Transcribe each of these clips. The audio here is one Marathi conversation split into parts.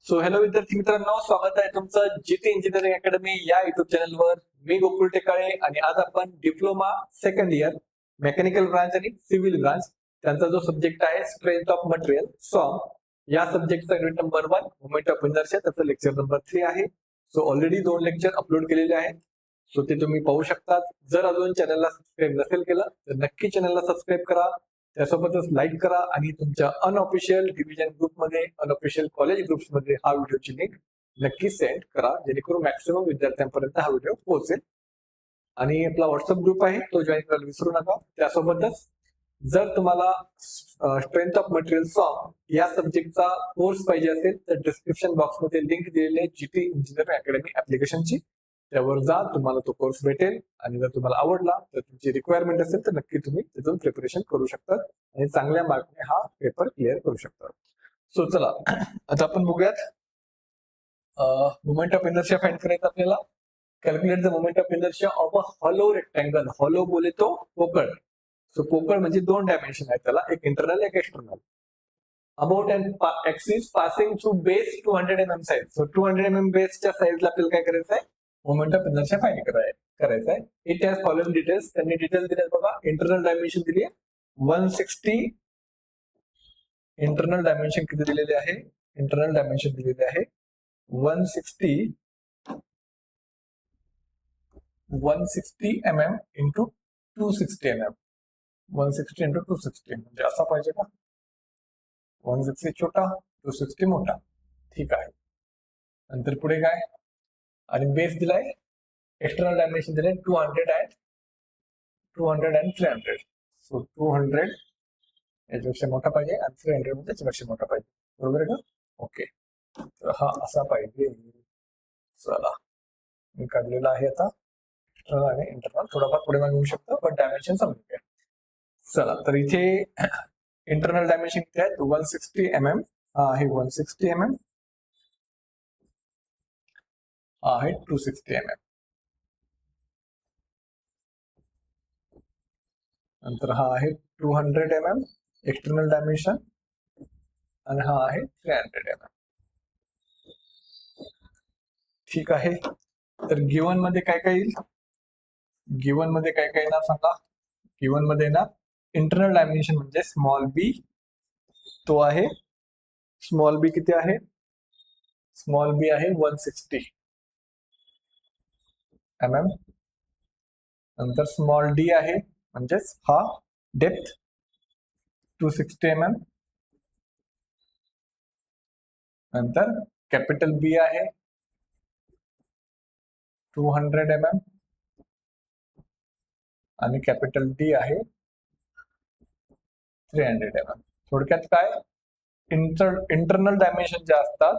सो हॅलो विद्यार्थी मित्रांनो, स्वागत आहे तुमचं जीटी इंजिनिअरिंग अकॅडमी या युट्यूब चॅनलवर. मी गोकुळ टेकाळे आणि आज आपण diploma second year mechanical branch आणि सिव्हिल ब्रांच त्यांचा जो सब्जेक्ट आहे स्ट्रेंथ ऑफ मटेरियल सॉम या सब्जेक्टचा unit number 1 moment of inertia त्याचा लेक्चर नंबर 3 आहे. सो ऑलरेडी 2 लेक्चर अपलोड केलेले आहेत. सो ते तुम्ही पाहू शकतात. जर अजून चॅनलला सबस्क्राईब नसेल केलं तर नक्की चॅनलला सबस्क्राईब करा. त्यासोबतच लाईक करा आणि तुमच्या अनऑफिशियल डिव्हिजन ग्रुपमध्ये अनऑफिशियल कॉलेज ग्रुप्समध्ये हा व्हिडिओची लिंक नक्की सेंड करा, जेणेकरून मॅक्सिमम विद्यार्थ्यांपर्यंत हा व्हिडिओ पोहोचेल. आणि आपला व्हॉट्सअप ग्रुप आहे तो जॉईन करायला विसरू नका. त्यासोबतच जर तुम्हाला स्ट्रेंथ ऑफ मटेरियल सॉम या सब्जेक्टचा कोर्स पाहिजे असेल तर डिस्क्रिप्शन बॉक्समध्ये लिंक दिलेली आहे जीटी इंजिनिअरिंग अकॅडमी ऍप्लिकेशनची. त्यावर जा, तुम्हाला तो कोर्स भेटेल आणि जर तुम्हाला आवडला तर तुमची रिक्वायरमेंट असेल तर नक्की तुम्ही त्यातून प्रिपरेशन करू शकता आणि चांगल्या मार्कने हा पेपर क्लिअर करू शकता. सो चला आता आपण बघूयात. मोमेंट ऑफ इनर्शिया फाइंड करायचं आपल्याला. Calculate the moment of inertia of a hollow rectangle. Hollow बोले तो पोकळ. सो पोकळ म्हणजे 2 डायमेन्शन आहेत त्याला, एक इंटरनल एक external. About and axis passing through base 200 mm size. So 200 mm बेसच्या साईजला आपल्याला काय करायचं आहे, मोमेंट ऑफ इनर्शिया फाइंड करायचं आहे. It has following details. त्यांनी डिटेल्स दिले बघा. इंटरनल डायमेन्शन दिली आहे 160. इंटरनल डायमेन्शन किती दिलेले आहे, इंटरनल डायमेन्शन दिलेले आहे 160 mm इंटू 260 mm. 160 इंटू 260 म्हणजे असा पाहिजे का, 160 छोटा 260 मोठा. ठीक आहे. नंतर पुढे काय, आणि बेस दिलाय, एक्सटर्नल डायमेन्शन दिले 200 and 300. सो 200 याच्यापेक्षा मोठा पाहिजे आणि 300 म्हणजे त्याच्यापेक्षा मोठा पाहिजे. बरोबर आहे का? ओके, तर हा असा पाहिजे. चला मी काढलेला आहे आता एक्सटर्नल आणि इंटरनल. थोडाफार पुढे मागे होऊ शकतो पण डायमेन्शन समजून घ्या. चला तर इथे इंटरनल डायमेन्शन किती आहे, 160 mm. हा आहे 160 mm. हा आहे 260 mm. नंतर हा आहे 200 mm एक्सटर्नल डायमेन्शन आणि हा आहे 300 mm. ठीक आहे. तर गिवन मध्ये काय काय येईल, गिवन मध्ये काय काय येणार सांगा. गिवन मध्ये येणार इंटरनल डायमेन्शन म्हणजे स्मॉल बी, तो आहे स्मॉल बी किती आहे, स्मॉल बी आहे 160 mm. नंतर स्मॉल डी आहे म्हणजेच हा डेप्थ 260 mm. नंतर कॅपिटल बी आहे 200 mm आणि कॅपिटल डी आहे 300 mm. थोडक्यात काय, इंटरनल डायमेन्शन जे असतात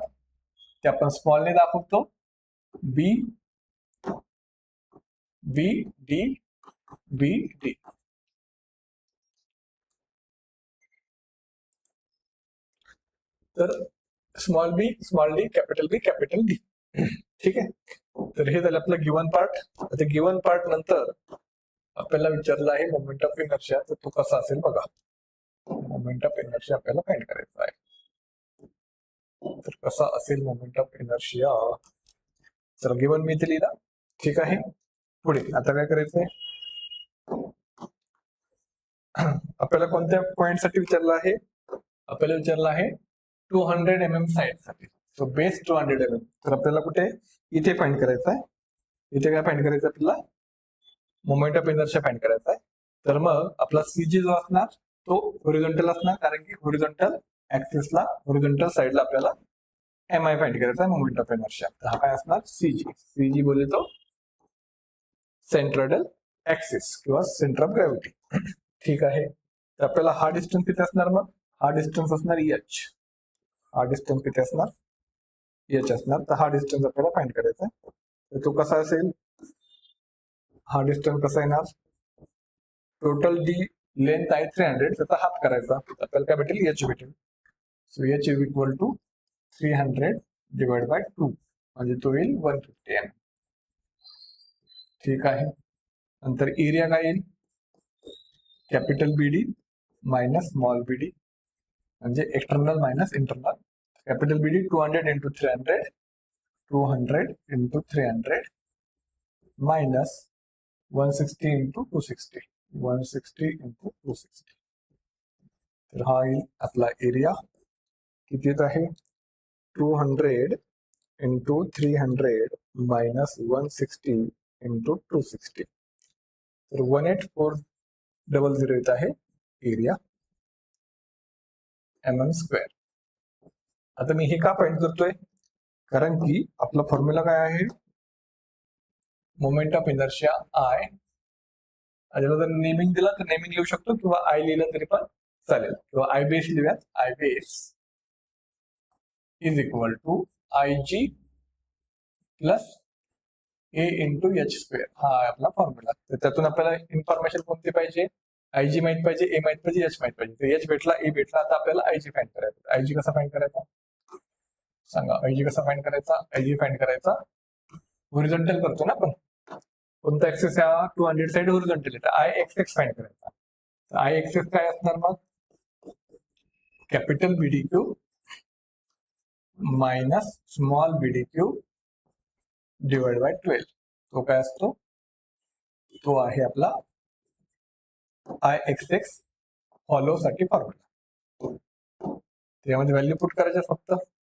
ते आपण स्मॉलने दाखवतो, बी बी डी बी डी. तर स्मॉल बी स्मॉल डी कॅपिटल बी कॅपिटल डी. ठीक आहे. तर हे झालं आपलं गिवन पार्ट. आता गिवन पार्ट नंतर आपल्याला विचारलं आहे मोमेंट ऑफ इनर्शिया, तर तो कसा असेल बघा. मोमेंट ऑफ इनर्शिया आपल्याला फाइंड करायचा आहे. तर कसा असेल मोमेंट ऑफ इनर्शिया, तर गिवन मी इथे लिहिला. ठीक आहे. पुढे आता काय करायचंय, आपल्याला कोणत्या पॉइंट साठी विचारलं आहे, आपल्याला विचारलं आहे 200 mm साइड साठी. So base 200 mm. तर आपल्याला कुठे इथे फाइंड करायचं आहे. इथे काय फाइंड करायचं आपल्याला, मोमेंट ऑफ इनर्शिया फाइंड करायचा आहे. तर मग आपला सीजी जो असणार तो हॉरिझॉन्टल असणार, कारण की हॉरिझॉन्टल ऍक्सिसला हॉरिझॉन्टल साइडला आपल्याला एम आय फाइंड करायचा आहे मोमेंट ऑफ इनर्शिया. तर हा काय असणार, सीजी. सीजी बोले तो सेंट्रोइडल ऍक्सिस किंवा सेंटर ऑफ ग्रॅव्हिटी. ठीक आहे. तर आपल्याला हा डिस्टन्स किती असणार, मग हा डिस्टन्स असणार एच. हा डिस्टन्स किती असणार, एच असणार. तर हा डिस्टन्स आपल्याला फाइंड करायचा आहे. तर तो कसा असेल, हा डिस्टन्स कसा येणार, टोटल डी लेंथ आहे 300, त्याचा हाफ करायचा, आपल्याला काय भेटेल, एच भेटेल. So H is equal to 300 divide by 2 म्हणजे तो येईल 150 mm. ठीक आहे. नंतर एरिया काय येईल, capital B D minus small B D म्हणजे एक्सटर्नल मायनस इंटरनल. कॅपिटल बीडी 200 into 300, 200 into 300 minus 160 into 260, 160 into 260. तर हा येईल आपला एरिया. किती येत आहे? 200 इंटू 300 मायनस 160 इंटू 260. तर 18400 येत आहे एरिया mm². आता मी हे का फाइंड करतोय? कारण की आपला फॉर्म्युला काय आहे? Moment of inertia I. आणि जर नेमिंग दिला तर नेमिंग लिहू शकतो किंवा आय लिहिलं तरी पण चालेल, किंवा आय बेस लिहूयात. I base is equal to I G plus A into h². हा आहे आपला फॉर्म्युला. तर त्यातून आपल्याला इन्फॉर्मेशन कोणती पाहिजे? आय जी माहित पाहिजे, ए माहित पाहिजे, एच माहित पाहिजे. तर एच भेटला, ए भेटला. आता आपल्याला आय जी फाइंड करायचा. आय जी कसा फाइंड करायचा सांगा? आय जी कसा फाइंड करायचा? आय जी फाइंड करायचा होरिझॉन्टल करतो ना आपण. कोणता ऍक्सिस हा? 200 साइड होरिझॉन्टल आहे. आय एक्स एक्स फाइंड करायचा. आय एक्स एक्स काय असणार मग? Capital B D cube minus small B D cube divide by 12. तो काय असतो? तो आहे आपला आय एक्स एक्स फॉलो साठी फॉर्म्युला. त्यामध्ये व्हॅल्यू पुट करायच्या. फक्त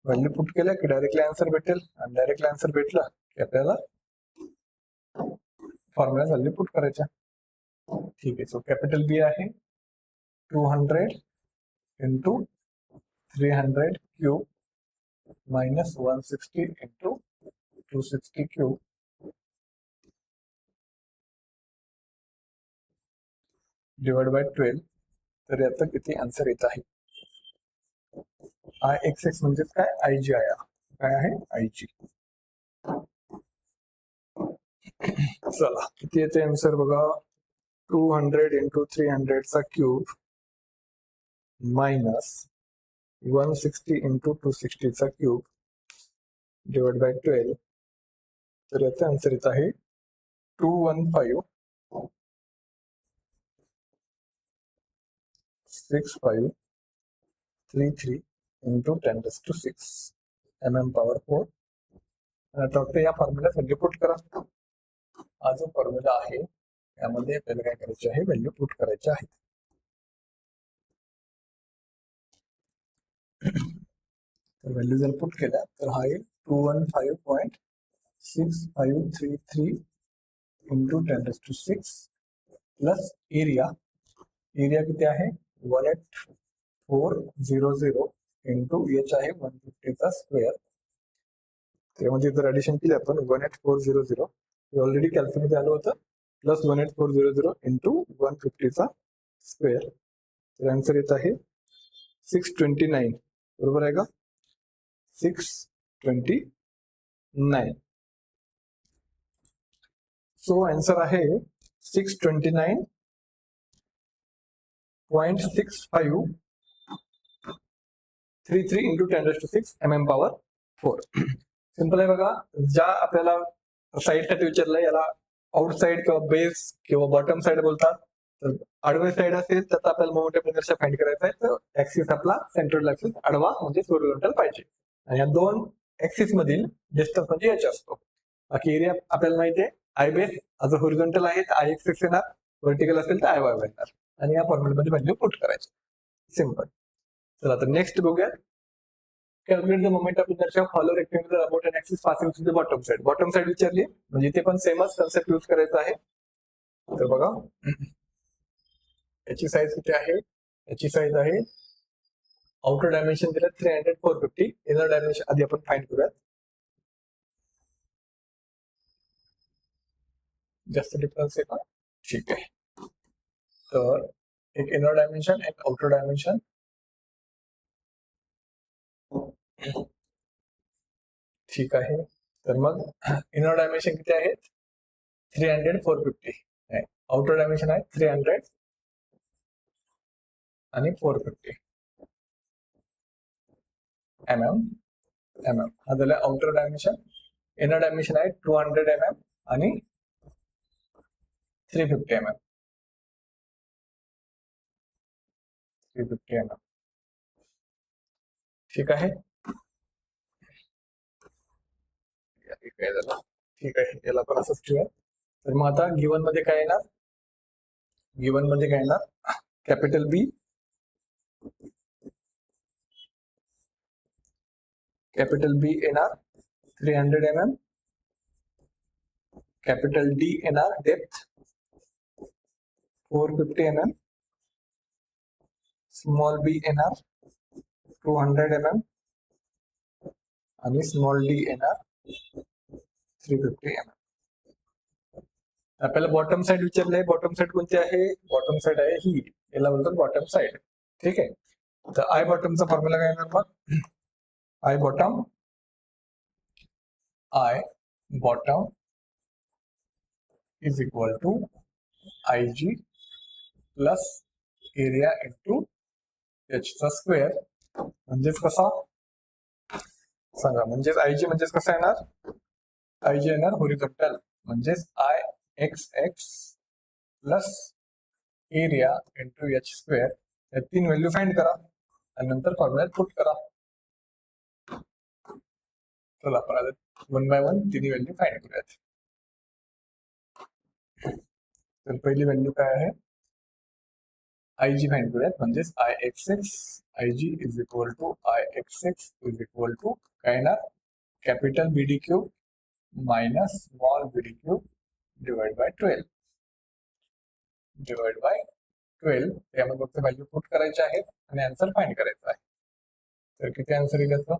व्हॅल्यू पुट केल्या की डायरेक्टली आन्सर भेटेल, आणि डायरेक्टली आन्सर भेटला की आपल्याला फॉर्म्युला व्हॅल्यू पुट करायच्या. ठीक आहे. सो कॅपिटल बी आहे 200 into 300 cube minus 160 into 260 cube divide by 12. तर याचा किती आन्सर येत आहे? आय एक्स एक्स म्हणजे काय? आय जी आहे. काय आहे? आय जी. चला किती येते आन्सर बघा. 200 इंटू 300 चा क्यूब मायनस 160 इंटू 260 चा क्यूब डिवाइड बाय 12. तर याचा आन्सर येत आहे 2156533 इंटू 10⁶ mm पॉवर 4. आता फक्त या फॉर्म्युला व्हॅल्यू पुट करा. हा जो फॉर्म्युला आहे यामध्ये आपल्याला काय करायचे आहे? व्हॅल्यू पुट करायचे आहे. तर व्हॅल्यू जर पुट केल्या तर हा येईल 215.6533 इंटू 10⁶ प्लस एरिया. एरिया किती आहे? 18400 इंटू एच आहे 150 चा स्क्वेअर. त्यामध्ये जर ऍडिशन केली आपण 18400 ऑलरेडी कॅल्क्युलेट झालं होतं, प्लस 18400 इंटू 150 चा स्क्वेअर. तर आन्सर येत आहे 629. बरोबर आहे का? 629. सो आन्सर आहे 629.6533 इंटू 10⁶ mm पॉवर 4. सिंपल आहे बघा. ज्या आपल्याला साईडसाठी विचारलं याला आउटसाइड किंवा बेस किंवा बॉटम साइड बोलतात. तर आडवे साइड असेल तर आपल्याला मोमेंट ऑफ इनर्शिया फाइंड करायचा आहे. तर ऍक्सिस आपला सेंट्रल ऍक्सिस आडवा म्हणजे होरिझॉन्टल पाहिजे. आणि या दोन ऍक्सिस मधील डिस्टन्स म्हणजे याचे असतो. बाकी एरिया आपल्याला माहिती आहे. आय बेस जर होरिझॉन्टल आहे तर आय एक्स एक्स येणार, व्हर्टिकल असेल तर आय वाय येणार. आणि या फॉर्म्युलेमध्ये व्हॅल्यू पुट करायची. सिंपल. चला तर नेक्स्ट बघूया. Calculate the moment of inertia of hollow rectangular about an axis passing through the bottom side. Bottom side विचारली म्हणजे इथे पण सेमच कन्सेप्ट यूज करायचा आहे. तर बघा याची साईज किती आहे? याची साईज आहे आउटर डायमेन्शन दिलं 300 450. इनर डायमेन्शन आधी आपण फाइंड करूयात. जास्त डिफरन्स आहे का? ठीक आहे. तर एक इनर डायमेन्शन, एक आउटर डायमेन्शन. ठीक आहे. तर मग इनर डायमेन्शन किती आहेत? 300 450. आउटर डायमेन्शन आहे 300 आणि 450 mm. हा झाला आउटर डायमेन्शन. इनर डायमेन्शन आहे 200 mm आणि 350 mm. 350 mm. ठीक आहे. ठीक आहे झालं. ठीक आहे, याला पण असंच ठेवूया. तर मग आता गिवन मध्ये काय येणार? गिवन मध्ये काय येणार? कॅपिटल बी, कॅपिटल बी येणार 300 mm, कॅपिटल डी येणार डेप्थ 450 mm, स्मॉल बी येणार 200 mm आणि स्मॉल डी येणार 350 mm. आपल्याला बॉटम साइड विचारलंय. बॉटम साइड कोणती आहे? बॉटम साइड आहे ही, याला बोलतात बॉटम साइड. ठीक आहे. तर आय बॉटमचा फॉर्म्युला काय येणार मग? I bottom is equal to I G plus area into H चा स्क्वेअर. म्हणजेच कसा सांगा? म्हणजेच आय जी म्हणजेच कसा येणार? आय जी येणार हॉरिझॉन्टल, म्हणजेच I X x plus area into H square. या तीन व्हॅल्यू फाइंड करा आणि नंतर फॉर्म्युल्यात पुट करा. चला आपण आता 1 बाय 1 तिन्ही व्हॅल्यू फाइंड करूयात. तर पहिली व्हॅल्यू काय आहे? आय जी फाइंड करूयात. म्हणजेच I X X I G is equal to I X X is equal to काय येणार? Capital B D cube minus small B D cube divide by 12 divide by 12. यामध्ये फक्त व्हॅल्यू पुट करायचे आहेत आणि आन्सर फाइंड करायचा आहे. तर किती आन्सर येईल याचा?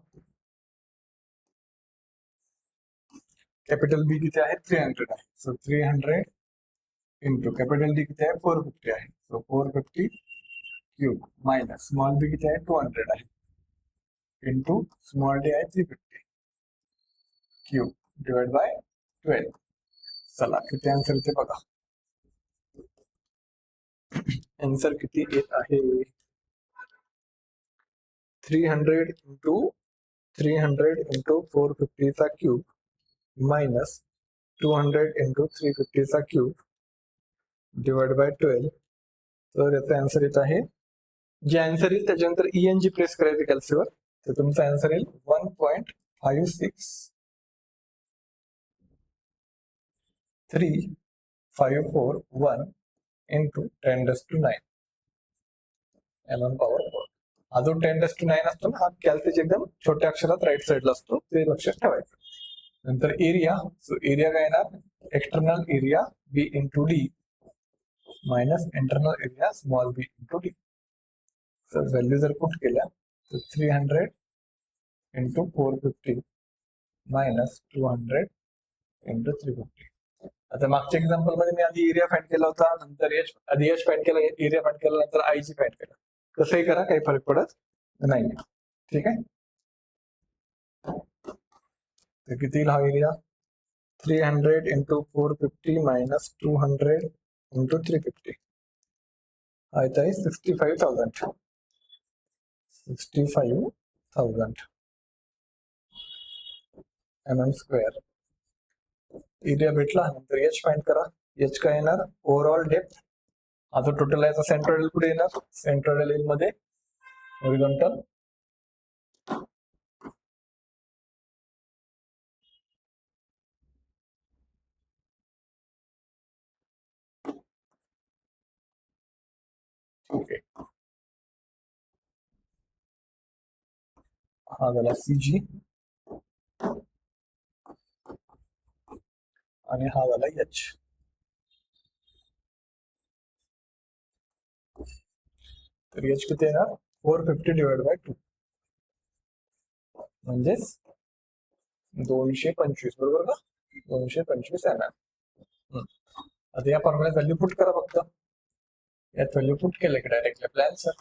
कॅपिटल बी किती आहे? 300 आहे. सो 300 इंटू कॅपिटल डी किती आहे? 450 आहे. सो 450 क्यूब मायनस स्मॉल बी किती आहे? 200 आहे इंटू स्मॉल डी आहे 350 क्यूब डिवाइड बाय 12. चला किती आन्सर येते बघा. आन्सर किती येत आहे? 300 इंटू 450 चा क्यूब मायनस 200 इंटू 350 चा क्यूब डिवाइड बाय 12. तर याचा आन्सर येत आहे, जे आन्सर येईल त्याच्यानंतर ENG प्रेस करायचं कॅल्सीवर. तर तुमचा आन्सर येईल 1.56351 इंटू 10⁹ mm पॉवर 4. हा जो 10⁹ असतो ना, हा कॅल्सीच्या एकदम छोट्या अक्षरात राईट साईडला असतो, ते लक्षात ठेवायचं. नंतर एरिया, सो एरिया काय येणार? External area B into D minus internal area small B into D. तर व्हॅल्यू जर पुट केल्या तर 300 इंटू 450 मायनस 200 इंटू 350. आता मागच्या एक्झाम्पल मध्ये मी आधी एरिया फाइंड केला होता, नंतर आधी एच फाइंड केला, एरिया फाइंड केला, नंतर आय जी फाइंड केला. कसंही करा, काही फरक पडत नाही. ठीक आहे. तर किती हा एरिया? 300 into 450 minus 200 into 350. हा येत आहे 65,000 mm स्क्वेअर. एरिया भेटला. नंतर एच फाइंड करा. एच काय येणार? Overall depth. हा जो टोटल आहे सेंट्रोइडल कुठे येणार? सेंट्रोइडल मध्ये हॉरिझॉन्टल. ओके, हा झाला CG आणि हा झाला H. तर H किती येणार? 450 डिवाइड बाय 2 म्हणजेच 225. बरोबर का? 225 mm. आता या फॉर्म्युल्यात व्हॅल्यू पुट करा फक्त. यात व्हॅल्यू पुट केलं की डायरेक्टली आपला आन्सर.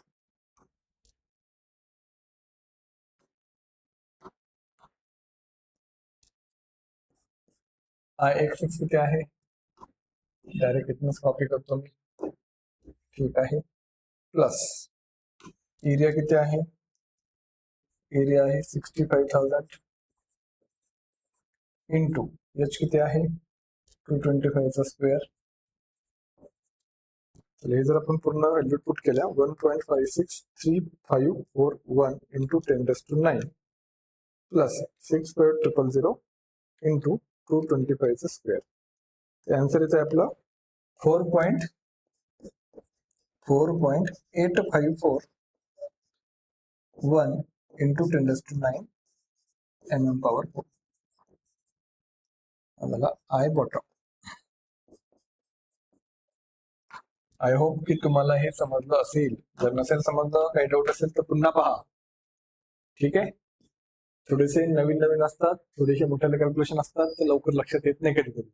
आय एक्स एक्स किती आहे? डायरेक्ट इथनच कॉपी करतो मी. ठीक आहे. प्लस एरिया किती आहे? एरिया आहे 65,000 इंटू एच किती आहे? 225 चा स्क्वेअर. हे जर आपण पूर्ण व्हॅल्यू पुट केल्या 1.56351 इंटू 10⁹ प्लस 6.000 इंटू 225 स्क्वेअर. ते आन्सर येतं आपलं 4.854 इंटू 10⁹ mm पॉवर 4. आम्हाला आय बॉटम. आय होप की तुम्हाला हे समजलं असेल. जर नसेल समजलं, काही डाऊट असेल तर पुन्हा पहा. ठीक आहे. थोडेसे नवीन असतात, थोडेसे मोठ्याले कॅल्क्युलेशन असतात, तर लवकर लक्षात येत नाही कधी कधी.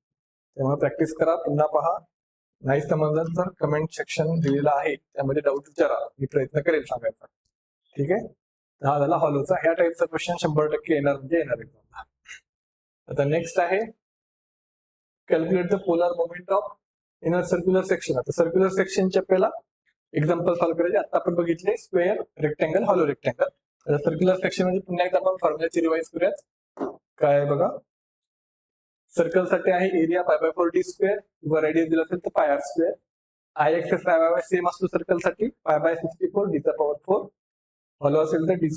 तेव्हा प्रॅक्टिस करा, पुन्हा पहा. नाही समजलं तर कमेंट सेक्शन दिलेलं आहे, त्यामध्ये डाऊट विचारा, मी प्रयत्न करेल सांगायचा. ठीक आहे. हा झाला हॉलोचा. ह्या टाईपचा क्वेश्चन 100% येणार म्हणजे येणार एक्झामला. आता नेक्स्ट आहे calculate the polar moment of inner circular section. आता सर्क्युलर सेक्शनचे आपल्याला एक्झाम्पल सॉल्व्ह करायचे. आता आपण बघितले स्क्वेअर, रेक्टँगल, हॉलो रेक्टँगल. आता सर्क्युलर सेक्शन म्हणजे पुन्हा एकदा आपण फॉर्म्युलाची रिवाइज करूयात. काय आहे बघा, सर्कल साठी आहे एरिया π/4d स्क्वेअर किंवा रेडियस दिला असेल तर πr स्क्वेअर. आय एक्सेस πy सेम असतो सर्कल साठी π/64 d⁴. हॉलो असेल तर d² -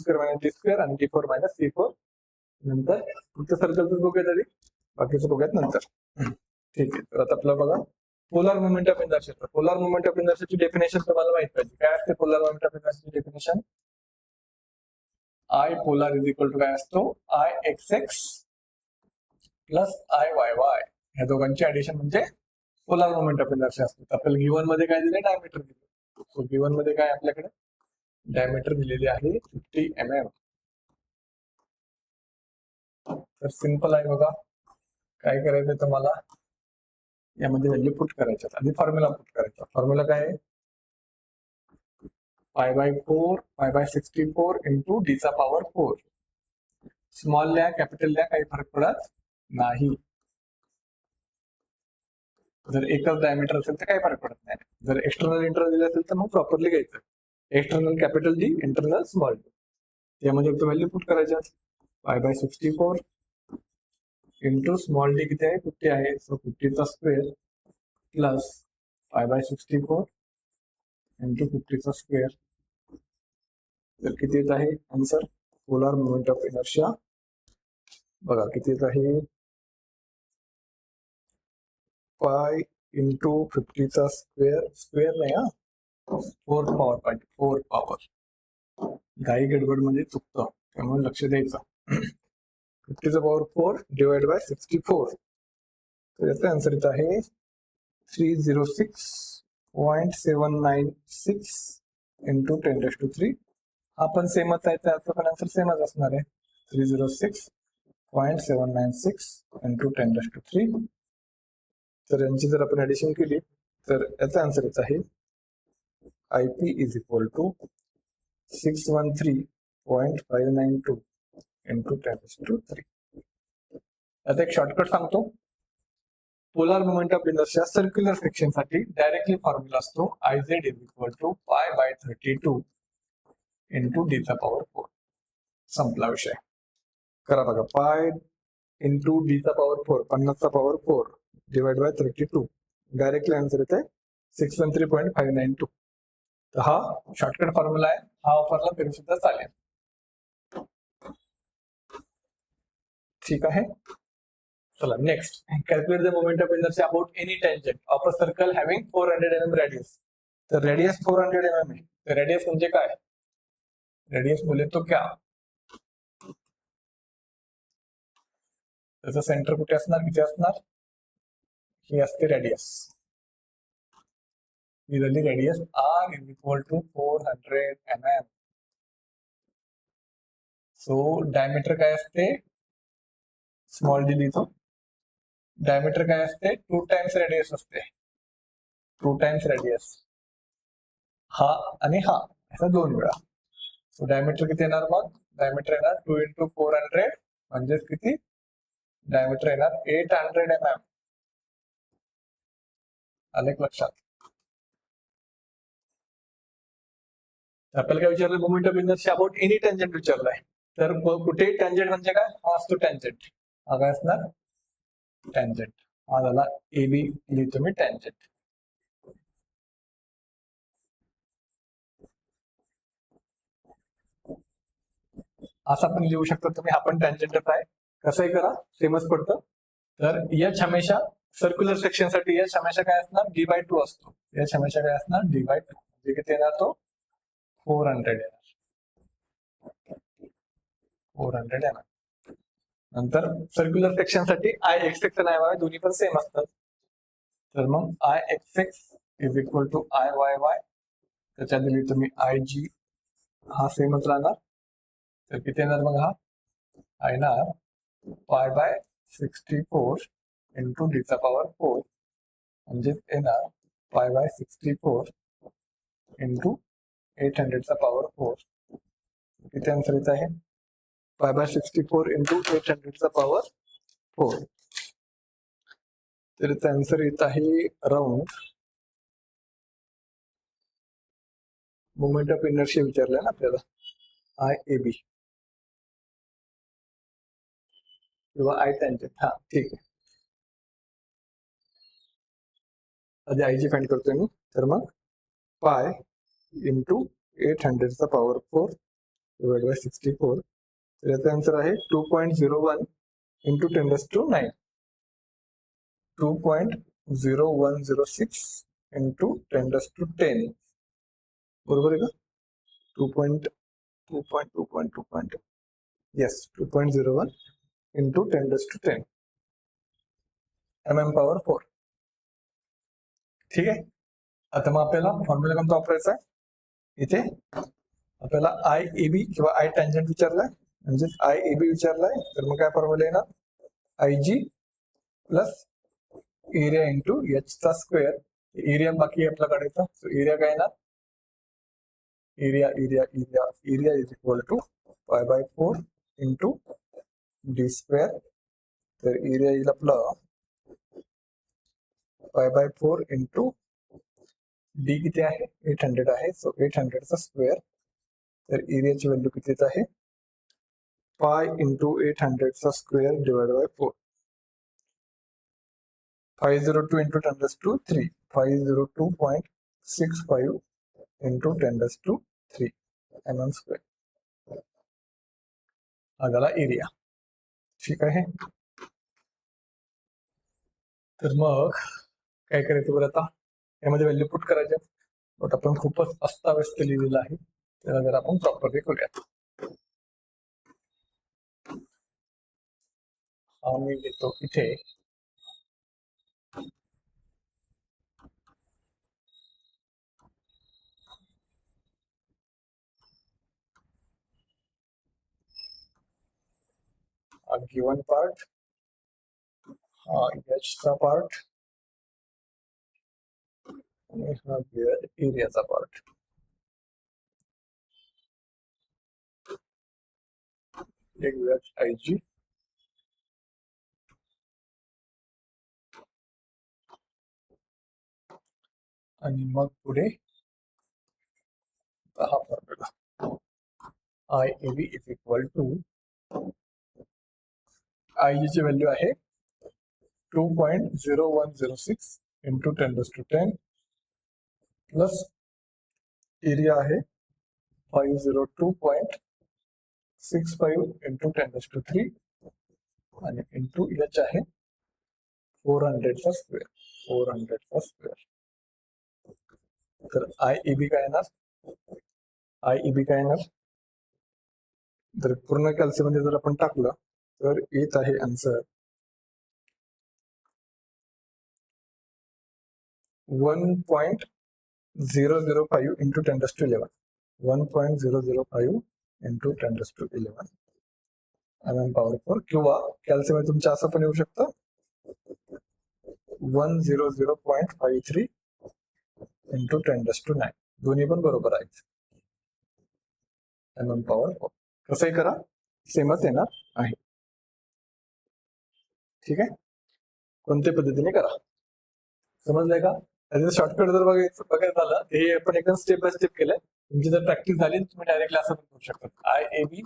d² आणि d4 - d4. नंतर फक्त सर्कलच बघूयात आधी, बाकीचं बघूयात नंतर. ठीक आहे. तर आता आपलं बघा polar moment of inertia. Polar moment of इनर्शियाची डेफिनेशन तुम्हाला माहित पाहिजे. काय असते पोलर मोमेंट ऑफ इनर्शियाची definition? I polar is equal to काय असतो? I X plus I Y. ह्या दोघांची ऍडिशन म्हणजे पोलर मोमेंट ऑफ इनर्शिया असते. आपल्याला गिवन मध्ये काय दिले? डायमीटर दिले. सो गिवन मध्ये काय आपल्याकडे डायमीटर दिलेली आहे 50 mm. तर सिंपल आहे बघा. काय करायचं तुम्हाला, यामध्ये व्हॅल्यू पुट करायच्या. आधी फॉर्म्युला पुट करायचा. फॉर्म्युला काय आहे? π/4 इंटू d⁴. स्मॉल ल्या कॅपिटल ल्या काही फरक पडत नाही. जर एकच डायमीटर असेल तर काही फरक पडत नाही. जर एक्सटर्नल इंटरनल दिले असेल तर मग प्रॉपरली घ्यायचं. External capital D, internal small D. त्यामध्ये व्हॅल्यू पुट करायच्या. π/64 इंटू स्मॉल डी किती आहे? 50 आहे. सो 50चा स्क्वेअर प्लस π/64 इंटू 50चा स्क्वेअर. तर किती येत आहे answer? Polar moment of inertia बघा किती येत आहे? पाय इंटू 50चा स्क्वेअर नाही हा, 4 पॉवर पाहिजे. 4 पॉवर. घाई गडबड म्हणजे चुकतं, त्यामुळे लक्ष द्यायचं. 50चा पॉवर 4 डिवाइड बाय 64. तर याचा आन्सर येत आहे 306.796 इंटू 10⁻³ हा पण सेमच आहे, त्याचा पण आन्सर सेमच असणार आहे. 306.796 इंटू 10⁻³. तर यांची जर आपण ऍडिशन केली तर याचा आन्सर येत आहे IP is equal to 613.592 into 10⁻³. आता एक शॉर्टकट सांगतो. Polar moment of inertia circular section साठी डायरेक्टली फॉर्म्युला असतो IZ is equal to π/32 into d⁴. संपला विषय. करा बघा, पाय इंटू d⁴, 50चा power 4 divide by 32. Directly answer येते 613.592. तर हा शॉर्टकट फॉर्म्युला आहे. हा वापरला तरी सुद्धा चालेल. ठीक आहे. चला next, calculate the moment of inertia about any tangent of a circle having 400 mm radius. तर रेडियस 400 mm आहे. तर रेडियस म्हणजे काय? रेडियस बोले तो क्या? त्याचं सेंटर कुठे असणार, किती असणार? ही असते रेडियस. ही झाली radius. R is equal to 400 mm. So diameter काय असते? स्मॉल डी लिहितो. डायमीटर काय असते? 2 टाइम्स रेडियस असते. 2 टाइम्स रेडियस. हा आणि हा असा 2 वेळा. सो डायमीटर किती येणार मग? डायमीटर येणार 2 इंटू 400 म्हणजेच किती? डायमीटर येणार 800 mm. आले लक्षात? आपल्याला काय विचारलं? Moment of inertia about any tangent विचारलाय. तर कुठे टेंजेंट म्हणजे काय? हा असतो टेंजेंट. हा काय असणार? टेंजेंट. हा झाला AB, लिहितो मी टेंजेंट. असा पण लिहू शकता तुम्ही, हा पण टेंजेंटच आहे. कसंही करा सेमच पडतं. तर एच हमेशा सर्क्युलर सेक्शन साठी एच हमेशा काय असणार d/2 असतो. एच हमेशा काय असणार d/2 जे किती येणार तो 400 येणार. 400 येणार. नंतर सर्क्युलर सेक्शन साठी आय एक्स एक्स आणि आय वाय दोन्ही पण सेम असतात. तर मग I X X is equal to I Y Y. त्याच्या दिली तुम्ही आय जी हा सेमच राहणार. तर किती येणार मग हा येणार π/64 इंटू डीचा पॉवर 4 म्हणजेच येणार π/64 इंटू 800चा पॉवर 4. किती आन्सर येत आहे π/64 इंटू 800चा पॉवर 4. तर याचा आन्सर येत आहे अराउंड मोमेंट ऑफ इनर्शिया विचारलाय ना आपल्याला आय ए बी किंवा आय टँजंट. हा ठीक आहे. आधी आय जी फाइंड करतोय मी. तर मग पाय इंटू 800चा पॉवर 4 डिवाइड बाय 64. तर याचा आन्सर आहे 2.01 इंटू 10⁹ 2.0106 इंटू 10⁻10. बरोबर आहे का 2.2.2.2. Yes 2.01 into 10⁻10 mm power 4. ठीक आहे. आता मग आपल्याला फॉर्म्युला कोणता वापरायचा आहे. इथे आपल्याला आय ए बी किंवा आय टँजंट विचारलाय म्हणजेच आय ए बी विचारलाय. तर मग काय फॉर्म्युला येणार I G plus area into H चा स्क्वेअर. एरिया बाकी आपला काढायचा. सो एरिया काय येणार area area area area is equal to π/4 into D square. तर एरिया येईल आपला π/4 इंटू डी किती आहे 800 आहे. सो 800चा स्क्वेअर. तर एरियाची व्हॅल्यू किती येत आहे पाय इंटू 800चा square divide by 4. 502 into 10⁻3 502.65 into 10⁻3 mm square हा झाला एरिया. ठीक आहे. तर मग काय करायचं बरं आता यामध्ये व्हॅल्यू पुट करायच्या. बट आपण खूपच अस्ताव्यस्त लिहिलेलं आहे. त्याला जर आपण प्रॉपरली करूयात. मी घेतो इथे गिवन पार्ट एच चा पार्ट आणि हा एरियाचा पार्ट. आय जी आणि मग पुढे हा formula I A B is equal to I G ची व्हॅल्यू आहे 2.0106 इंटू 10⁻10 प्लस एरिया आहे 502.65 इंटू 10⁻3 आणि इंटू एच आहे 400चा स्क्वेअर 400चा स्क्वेअर. तर आय ए बी काय येणार आय ए बी काय येणार जर पूर्ण कॅल्सियम मध्ये जर आपण टाकलं तर येत आहे answer 1.005 into 10⁻11 1.005 into 10⁻11 mm power 4 किंवा कॅल्सियम तुमच्या असं पण येऊ शकतं 100.53 इंटू 10⁻9 दोन्ही पण बरोबर आहेत mm पॉवर 4. कसंही करा सेमच येणार आहे. ठीक आहे. कोणत्या पद्धतीने करा समजलंय का. शॉर्टकट जर बघायचं झालं हे आपण एकदम स्टेप बाय स्टेप केलंय. तुमची जर प्रॅक्टिस झाली तुम्ही डायरेक्टली असं करू शकता I A B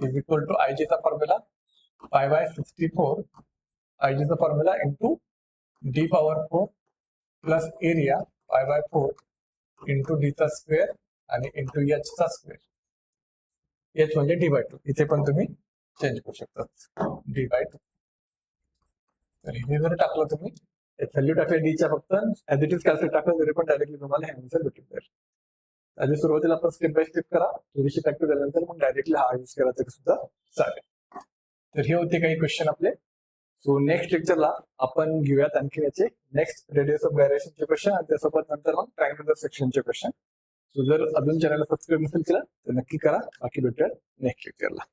is equal to I G चा फॉर्म्युला π/64 आय जी चा formula into D power 4 plus area π/4 into D चा स्क्वेअर आणि इंटू एच चा स्क्वेअर. एच म्हणजे d/2 इथे पण तुम्ही चेंज करू शकतात डी बाय 2. तर हे जर टाकलं तुम्ही व्हॅल्यू टाकले डीच्या फक्त ऍज इट इज कॅल्क्युलेट टाकलं तरी पण डायरेक्टली तुम्हाला हे आन्सर भेटून जाईल. आधी सुरुवातीला आपण स्टेप बाय स्टेप करा, थोडीशी प्रॅक्टिस झाल्यानंतर मग डायरेक्टली हा यूज केला तरी सुद्धा चालेल. तर हे होते काही क्वेश्चन आपले. सो नेक्स्ट लेक्चरला आपण घेऊयात आणखी याचे नेक्स्ट रेडियस ऑफ गायरेशनचे क्वेश्चन आणि त्यासोबत नंतर मग ट्रायंगुलर सेक्शनचे क्वेश्चन. सो जर अजून चॅनलला सबस्क्राईब नसेल केलं तर नक्की करा. बाकी भेटूयात नेक्स्ट लेक्चरला.